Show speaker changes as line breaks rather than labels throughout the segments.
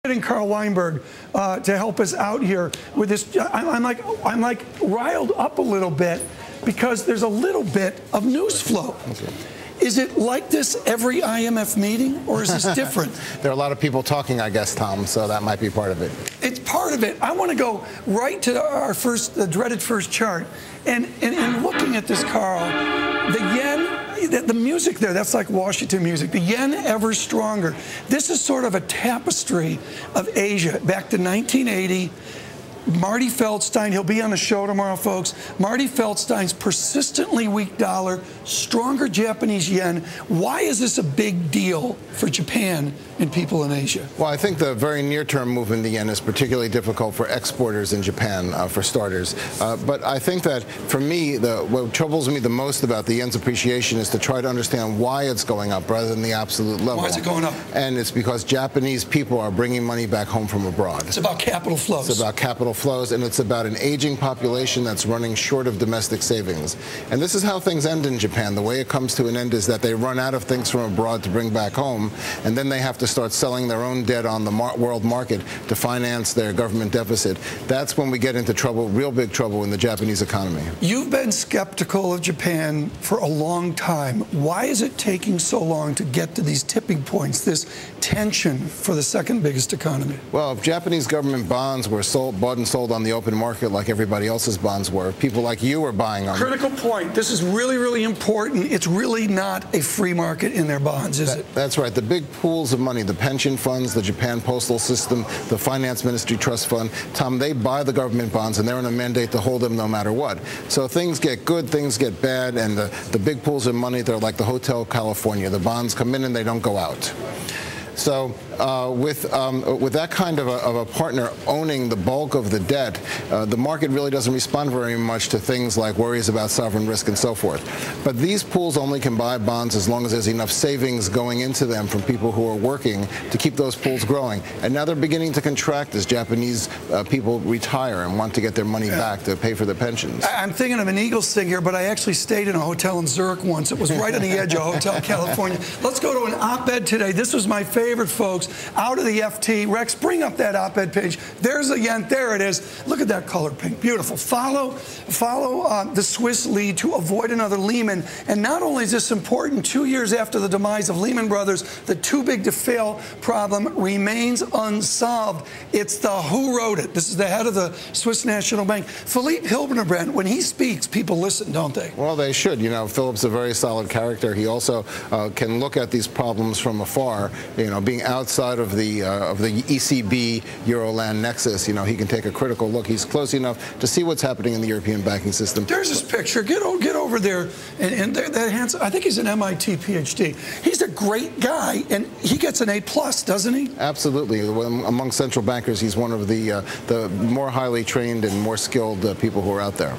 getting Carl Weinberg to help us out here with this. I'm like riled up a little bit because there's a little bit of news flow. Is it like this every IMF meeting, or is this different?
There are a lot of people talking, I guess, Tom, so that might be part of it.
It's part of it. I want to go right to our the dreaded first chart. And looking at this, Carl, the yen, the music there, that's like Washington music. The yen ever stronger. This is sort of a tapestry of Asia back to 1980. Marty Feldstein, he'll be on the show tomorrow, folks. Marty Feldstein's persistently weak dollar, stronger Japanese yen. Why is this a big deal for Japan and people in Asia?
Well, I think the very near-term move in the yen is particularly difficult for exporters in Japan, for starters. But I think that, for me, what troubles me the most about the yen's appreciation is to try to understand why it's going up rather than the absolute level.
Why is it going up?
And it's because Japanese people are bringing money back home from abroad.
It's about capital flows.
It's about capital flows, and it's about an aging population that's running short of domestic savings. And this is how things end in Japan. The way it comes to an end is that they run out of things from abroad to bring back home, and then they have to start selling their own debt on the world market to finance their government deficit. That's when we get into trouble, real big trouble in the Japanese economy.
You've been skeptical of Japan for a long time. Why is it taking so long to get to these tipping points, this tension for the second biggest economy?
Well, if Japanese government bonds were bought and sold on the open market like everybody else's bonds were, people like you were buying them.
Critical point. This is really, really important. It's really not a free market in their bonds, is it?
That's right. The big pools of money, the pension funds, the Japan Postal System, the Finance Ministry Trust Fund, Tom, they buy the government bonds, and they're on a mandate to hold them no matter what. So things get good, things get bad, and the big pools of money, they're like the Hotel California. The bonds come in and they don't go out. So with that kind of a partner owning the bulk of the debt, the market really doesn't respond very much to things like worries about sovereign risk and so forth. But these pools only can buy bonds as long as there's enough savings going into them from people who are working to keep those pools growing. And now they're beginning to contract as Japanese people retire and want to get their money back to pay for their pensions.
I'm thinking of an Eagles thing here, but I actually stayed in a hotel in Zurich once. It was right on the edge of Hotel California. Let's go to an op-ed today. This was my favorite, folks. Out of the FT. Rex, bring up that op-ed page. There's the yen. There it is. Look at that color pink. Beautiful. Follow the Swiss lead to avoid another Lehman. And not only is this important, 2 years after the demise of Lehman Brothers, the too big to fail problem remains unsolved. It's the who wrote it. This is the head of the Swiss National Bank. Philippe Hildebrand, when he speaks, people listen, don't they?
Well, they should. You know, Philip's a very solid character. He also can look at these problems from afar. You know, being outside of the ECB Euroland nexus, you know, he can take a critical look. He's close enough to see what's happening in the European banking system.
There's this picture. Get over there, and that handsome. I think he's an MIT PhD. He's a great guy, and he gets an A+, doesn't he?
Absolutely. Among central bankers, he's one of the more highly trained and more skilled people who are out there.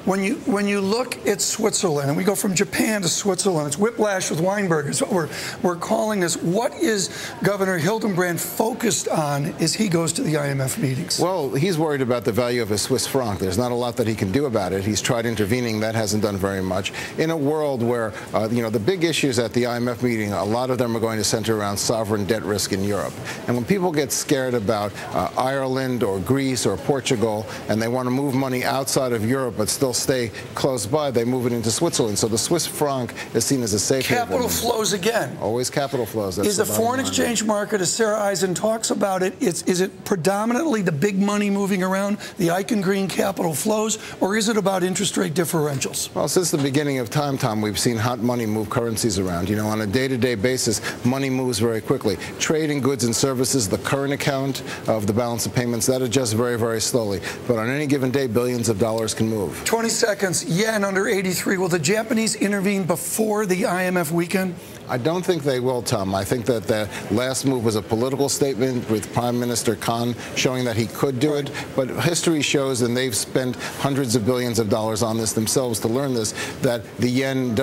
When you look at Switzerland, and we go from Japan to Switzerland, it's whiplash with Weinberg is what we're calling this. What is Governor Hildebrand focused on as he goes to the IMF meetings?
Well, he's worried about the value of his Swiss franc. There's not a lot that he can do about it. He's tried intervening. That hasn't done very much. In a world where, you know, the big issues at the IMF meeting, a lot of them are going to center around sovereign debt risk in Europe. And when people get scared about Ireland or Greece or Portugal, and they want to move money outside of Europe but still stay close by, they move it into Switzerland. So the Swiss franc is seen as a safe haven.
Capital flows again.
Always capital flows. That's
is the foreign exchange market, as Sarah Eisen talks about it, is it predominantly the big money moving around, the Eichengreen capital flows, or is it about interest rate differentials?
Well, since the beginning of time, Tom, we've seen hot money move currencies around. You know, on a day-to-day basis, money moves very quickly. Trade in goods and services, the current account of the balance of payments, that adjusts very, very slowly. But on any given day, billions of dollars can move.
20 seconds. Yen under 83. Will the Japanese intervene before the IMF weekend?
I don't think they will, Tom. I think that the last move was a political statement with Prime Minister Khan showing that he could do it. But history shows, and they've spent hundreds of billions of dollars on this themselves to learn this, that the yen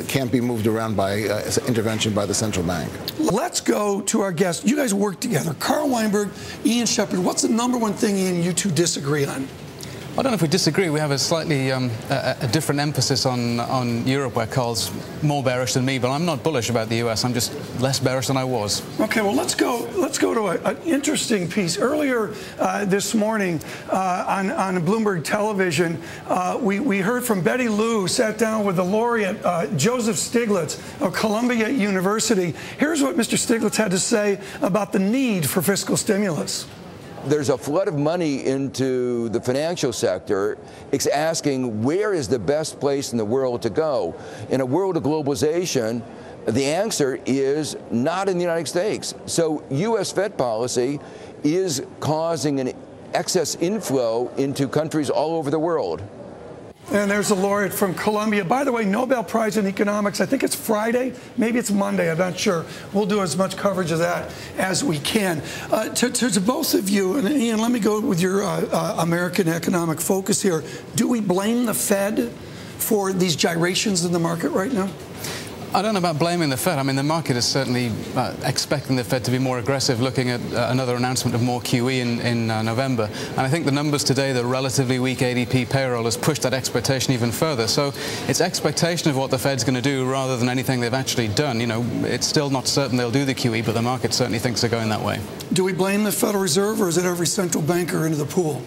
can't be moved around by intervention by the central bank.
Let's go to our guests. You guys work together. Carl Weinberg, Ian Shepherd. What's the #1 thing, Ian, you two disagree on?
I don't know if we disagree. We have a slightly a different emphasis on Europe, where Carl's more bearish than me, but I'm not bullish about the U.S. I'm just less bearish than I was.
Okay, well, let's go to an interesting piece. Earlier this morning on Bloomberg Television, we heard from Betty Liu, sat down with the laureate Joseph Stiglitz of Columbia University. Here's what Mr. Stiglitz had to say about the need for fiscal stimulus.
There's a flood of money into the financial sector. It's asking, where is the best place in the world to go? In a world of globalization, the answer is not in the United States. So U.S. Fed policy is causing an excess inflow into countries all over the world.
And there's a laureate from Columbia. By the way, Nobel Prize in Economics, I think it's Friday, maybe it's Monday, I'm not sure. We'll do as much coverage of that as we can. To both of you, and Ian, let me go with your American economic focus here. Do we blame the Fed for these gyrations in the market right now?
I don't know about blaming the Fed. I mean, the market is certainly expecting the Fed to be more aggressive, looking at another announcement of more QE in November. And I think the numbers today, the relatively weak ADP payroll, has pushed that expectation even further. So it's expectation of what the Fed's going to do rather than anything they've actually done. You know, it's still not certain they'll do the QE, but the market certainly thinks they're going that way. Do we blame the Federal Reserve, or is it every central banker into the pool?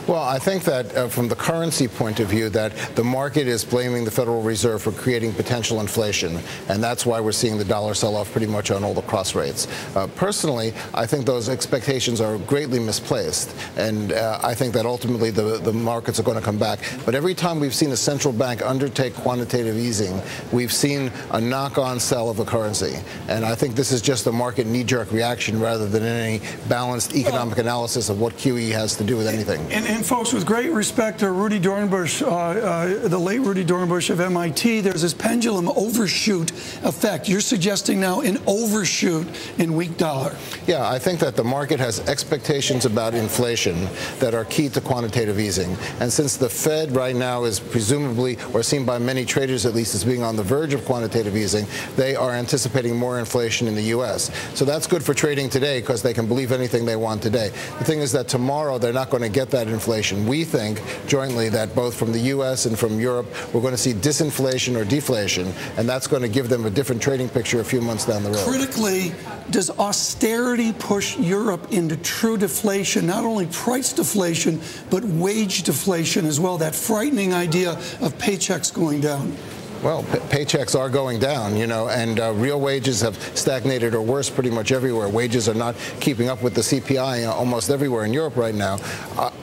Well, I think that from the currency point of view, that the market is blaming the Federal Reserve for creating potential inflation, and that's why we're seeing the dollar sell off pretty much on all the cross rates. Personally, I think those expectations are greatly misplaced, and I think that ultimately the markets are going to come back. But every time we've seen a central bank undertake quantitative easing, we've seen a knock-on sell of a currency, and I think this is just a market knee-jerk reaction rather than any balanced economic analysis of what QE has to do with anything.
And folks, with great respect to Rudy Dornbush, the late Rudy Dornbush of MIT, there's this pendulum overshoot effect. You're suggesting now an overshoot in weak dollar.
Yeah, I think that the market has expectations about inflation that are key to quantitative easing. And since the Fed right now is presumably, or seen by many traders at least, as being on the verge of quantitative easing, they are anticipating more inflation in the U.S. So that's good for trading today because they can believe anything they want today. The thing is that tomorrow they're not going to get that inflation. We think jointly that both from the U.S. and from Europe, we're going to see disinflation or deflation, and that's going to give them a different trading picture a few months down the road.
Critically, does austerity push Europe into true deflation, not only price deflation, but wage deflation as well, that frightening idea of paychecks going down?
Well, paychecks are going down, you know, and real wages have stagnated or worse pretty much everywhere. Wages are not keeping up with the CPI almost everywhere in Europe right now.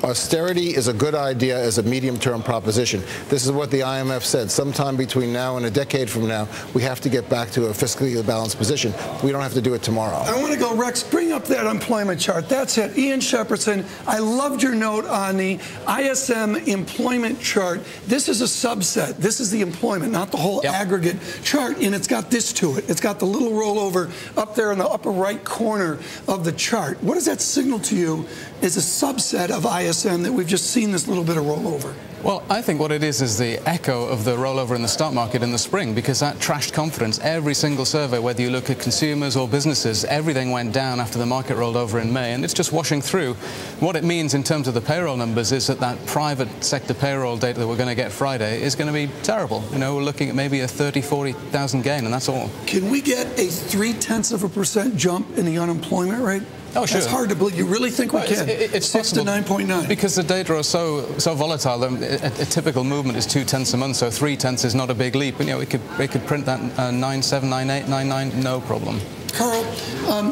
Austerity is a good idea as a medium-term proposition. This is what the IMF said. Sometime between now and a decade from now, we have to get back to a fiscally balanced position. We don't have to do it tomorrow.
I want to go, Rex, bring up that employment chart. That's it. Ian Shepherdson, I loved your note on the ISM employment chart. This is a subset. This is the employment, not the whole aggregate chart, and it's got this to it. It's got the little rollover up there in the upper right corner of the chart. What does that signal to you as a subset of ISM that we've just seen this little bit of rollover?
Well, I think what it is the echo of the rollover in the stock market in the spring, because that trashed confidence. Every single survey, whether you look at consumers or businesses, everything went down after the market rolled over in May, and it's just washing through. What it means in terms of the payroll numbers is that private sector payroll data that we're going to get Friday is going to be terrible. You know, we're looking at maybe a 30,000–40,000 gain, and that's all.
Can we get a 0.3% jump in the unemployment rate?
Oh, sure.
That's hard to believe. You really think we can?
It's
6 to 9.9.
Because the data are so volatile. A typical movement is 0.2 a month, so 0.3 is not a big leap. And, you know, we could print that 9.7, 9.8, 9.9, no problem.
Carl,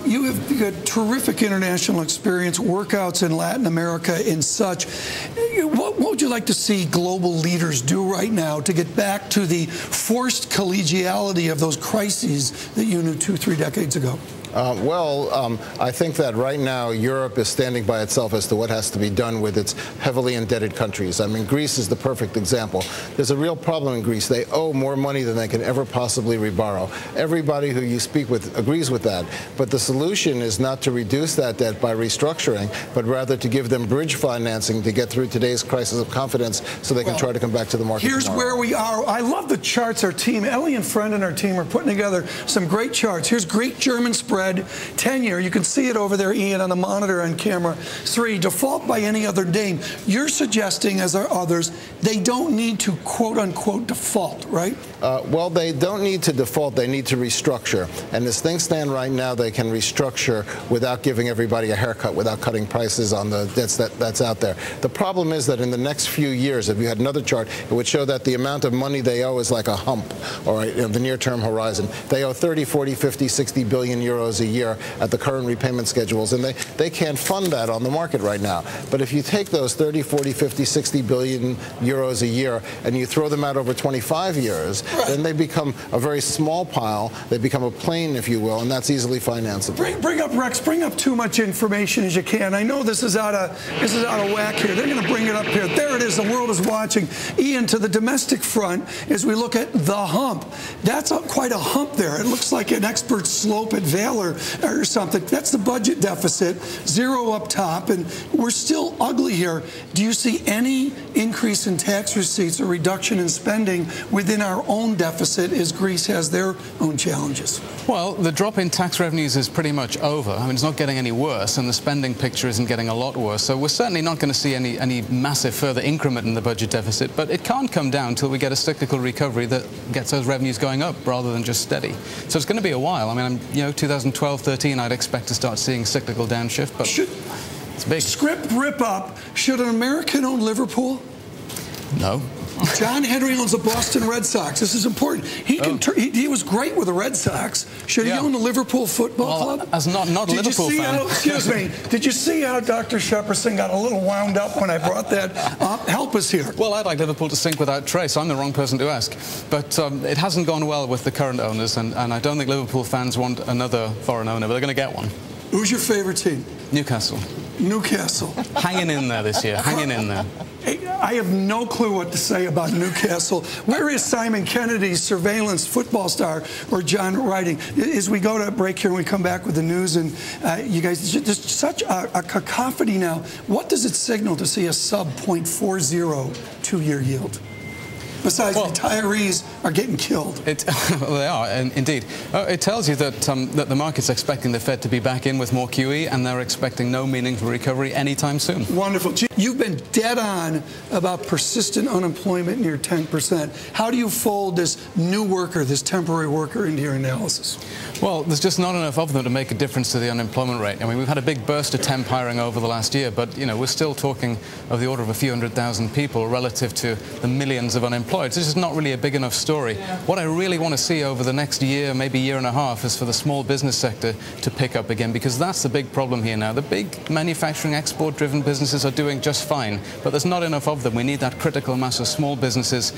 you have got terrific international experience, workouts in Latin America and such. What would you like to see global leaders do right now to get back to the forced collegiality of those crises that you knew 2–3 decades ago?
I think that right now Europe is standing by itself as to what has to be done with its heavily indebted countries. I mean, Greece is the perfect example. There's a real problem in Greece. They owe more money than they can ever possibly reborrow. Everybody who you speak with agrees with that. But the solution is not to reduce that debt by restructuring, but rather to give them bridge financing to get through today's crisis of confidence so they can try to come back to the market
Here's
tomorrow.
Where we are. I love the charts our team, Ellie and Friend and our team are putting together some great charts. Here's Greek-German spread. spread. 10-year, you can see it over there, Ian, on the monitor on camera 3. Default by any other name. You're suggesting, as are others, they don't need to quote-unquote default, right?
Well, they don't need to default. They need to restructure. And as things stand right now, they can restructure without giving everybody a haircut, without cutting prices on the debts that's out there. The problem is that in the next few years, if you had another chart, it would show that the amount of money they owe is like a hump, or the near-term horizon. They owe 30, 40, 50, 60 billion euros a year at the current repayment schedules, and they can't fund that on the market right now. But if you take those 30, 40, 50, 60 billion euros a year and you throw them out over 25 years, then they become a very small pile. They become a plane, if you will, and that's easily financeable.
Bring up, Rex, bring up too much information as you can. I know this is out of whack here. They're going to bring it up here. There it is. The world is watching. Ian, to the domestic front, as we look at the hump, that's quite a hump there. It looks like an expert slope at Valor or something. That's the budget deficit, 0 up top, and we're still ugly here. Do you see any increase in tax receipts or reduction in spending within our own deficit as Greece has their own challenges?
Well, the drop in tax revenues is pretty much over. I mean, it's not getting any worse, and the spending picture isn't getting a lot worse. So we're certainly not going to see any massive further increment in the budget deficit, but it can't come down until we get a cyclical recovery that gets those revenues going up rather than just steady. So it's going to be a while. I mean, 2012, 13, I'd expect to start seeing cyclical downshift, but it's big.
Script rip up. Should an American own Liverpool?
No.
John Henry owns the Boston Red Sox. This is important. He was great with the Red Sox. Should he own the Liverpool Football Club?
As not a Liverpool fan.
Excuse me. Did you see how Dr. Shepherdson got a little wound up when I brought that up? Help us here.
Well, I'd like Liverpool to sink without Trace. I'm the wrong person to ask. But it hasn't gone well with the current owners, and I don't think Liverpool fans want another foreign owner, but they're going to get one.
Who's your favorite team?
Newcastle.
Newcastle.
Hanging in there this year. Hanging in there.
I have no clue what to say about Newcastle. Where is Simon Kennedy's surveillance football star or John Writing? As we go to break here and we come back with the news, and you guys, there's such a cacophony now. What does it signal to see a sub 0.40 two-year yield? Besides, retirees are getting killed.
Well, they are, indeed. It tells you that that the market's expecting the Fed to be back in with more QE, and they're expecting no meaningful recovery anytime soon.
Wonderful. You've been dead on about persistent unemployment near 10%. How do you fold this new worker, this temporary worker, into your analysis?
Well, there's just not enough of them to make a difference to the unemployment rate. I mean, we've had a big burst of temp hiring over the last year, but, we're still talking of the order of a few 100,000 people relative to the millions of unemployed. So this is not really a big enough story. What I really want to see over the next year, maybe year and a half, is for the small business sector to pick up again, because that's the big problem here now. The big manufacturing, export-driven businesses are doing just fine, but there's not enough of them. We need that critical mass of small businesses,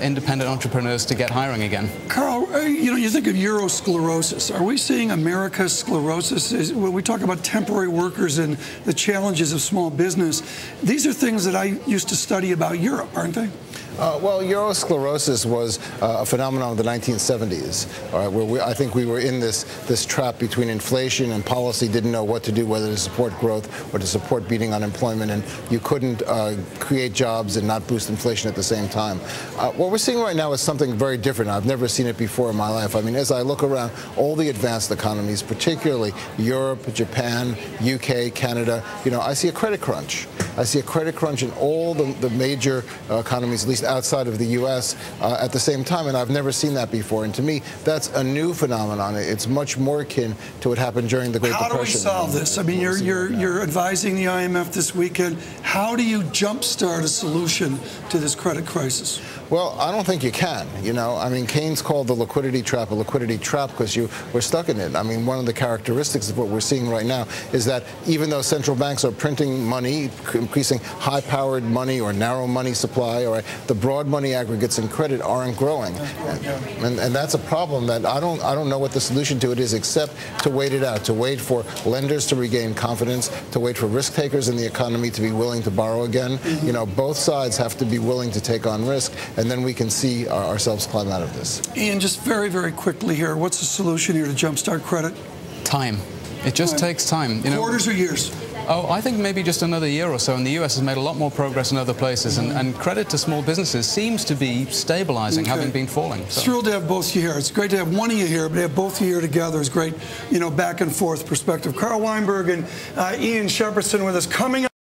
independent entrepreneurs to get hiring again.
Carl, you think of Eurosclerosis. Are we seeing America's sclerosis? When we talk about temporary workers and the challenges of small business, these are things that I used to study about Europe, aren't they?
Well, Eurosclerosis was a phenomenon of the 1970s, where I think we were in this trap between inflation and policy, didn't know what to do, whether to support growth or to support beating unemployment, and you couldn't create jobs and not boost inflation at the same time. What we're seeing right now is something very different. I've never seen it before in my life. I mean, as I look around all the advanced economies, particularly Europe, Japan, UK, Canada, I see a credit crunch. I see a credit crunch in all the major economies, at least outside of the U.S. At the same time, and I've never seen that before. And to me, that's a new phenomenon. It's much more akin to what happened during the Great Depression.
How do we solve this? I mean, you're advising the IMF this weekend. How do you jumpstart a solution to this credit crisis?
Well, I don't think you can. I mean, Keynes called the liquidity trap a liquidity trap because we're stuck in it. I mean, one of the characteristics of what we're seeing right now is that even though central banks are printing money, increasing high-powered money or narrow money supply, or the broad money aggregates in credit aren't growing, and that's a problem that I don't know what the solution to it is, except to wait it out, to wait for lenders to regain confidence, to wait for risk takers in the economy to be willing to borrow again. Both sides have to be willing to take on risk, and then we can see ourselves climb out of this.
Ian, just very, very quickly here, what's the solution here to jumpstart credit?
Time. It just takes time.
Quarters or years?
Oh, I think maybe just another year or so, and the U.S. has made a lot more progress in other places, and credit to small businesses seems to be stabilizing, having been falling. So.
Thrilled to have both of you here. It's great to have one of you here, but to have both of you here together is great, back and forth perspective. Carl Weinberg and Ian Shepherdson with us coming up.